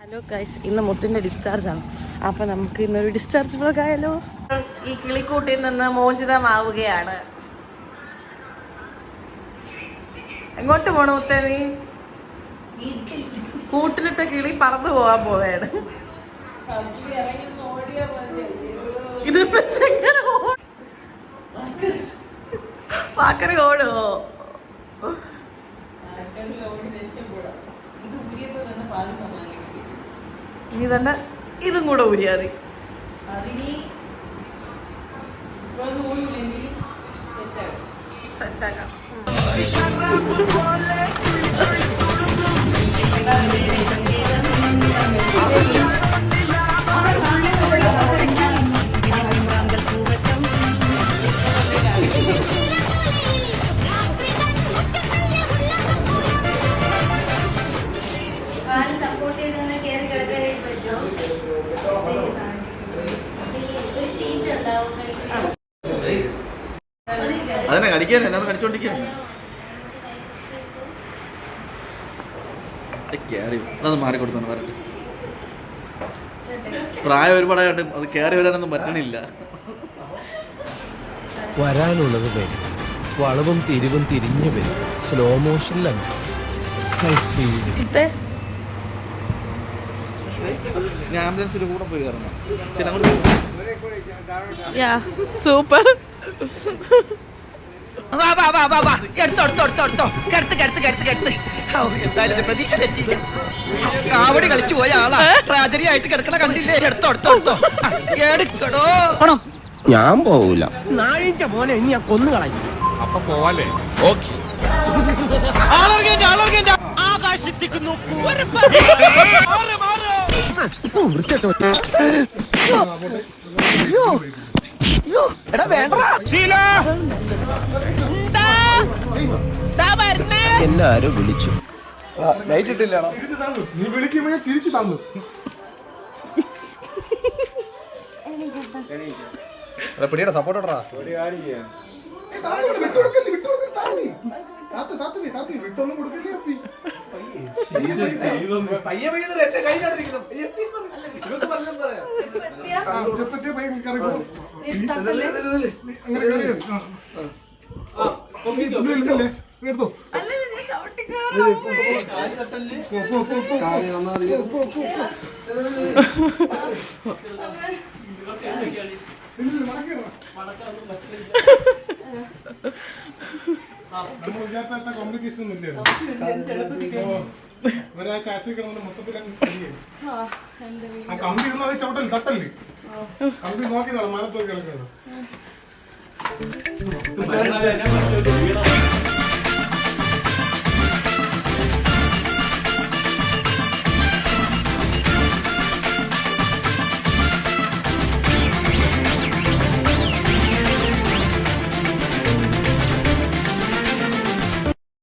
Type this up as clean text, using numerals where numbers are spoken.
Hello guys, ഇന്ന് മുത്തിന്റെ discharge ആണ്. അപ്പൊ നമുക്ക് ഇന്നൊരു ഡിസ്ചാർജ് വ്ലോഗ് ആയാലോ. ഈ കിളിക്കൂട്ടിൽ നിന്ന് മോചിതമാവുകയാണ്. എങ്ങോട്ട് പോണു മുത്തേ? നീ കൂട്ടിലിട്ട കിളി പറന്നു പോവാൻ പോവുകയാണ്. ഇതിപ്പോ പാക്കര ഓടുവോ? നീ തന്നെ ഇതും കൂടെ ഊരിയാതി. സെറ്റാക്കാം. അതന്നെ കടിക്കാൻ എന്നത് കടിച്ചോണ്ടിരിക്കാൻ മാറി കൊടുത്തു വരട്ടെ. പ്രായം ഒരുപാടായിട്ട് അത് കയറി വരാനൊന്നും പറ്റണില്ല. വരാനുള്ളത് വരും, വളവും തിരിവും തിരിഞ്ഞു വരും. സ്ലോ മോഷനിലല്ല, ഹൈ സ്പീഡ്. ഞാൻ ആംബുലൻസിൽ കൂടെ പോയി കയറണം. സൂപ്പർ. കാവടി കളിച്ചു പോയ ആളാ ട്രാജഡി ആയിട്ട് കിടക്കണ കണ്ടില്ലേ? എടുക്കടോ. ഞാൻ പോവൂല. നായിന്റെ മോനെ ഇനി ഞാൻ കൊന്നു കളയും. അപ്പൊ പോവാല്ലേ? ഓക്കെ. ആകാശത്തേക്ക് എല്ലാരും വിളിച്ചു. ലൈറ്റ് ഇട്ടില്ലാണോ? നീ വിളിക്കുമ്പോ ഞാൻ ചിരിച്ചു തന്നു. പിടിയുടെ സപ്പോർട്ട് ഇടറാ. എടുത്തോ. നമ്മൾ വിചാരിച്ച കോംപ്ലിക്കേഷൻ ഒന്നും ഇല്ല. ഒരാഴ്ച ആശയം കിടന്നു മൊത്തത്തിൽ ആ കമ്പി ഇരുന്ന് അത് ചവിട്ടല്ലേ തട്ടല്ലേ? കമ്പി നോക്കി മരത്തോക്കി കിടക്കുന്നത്.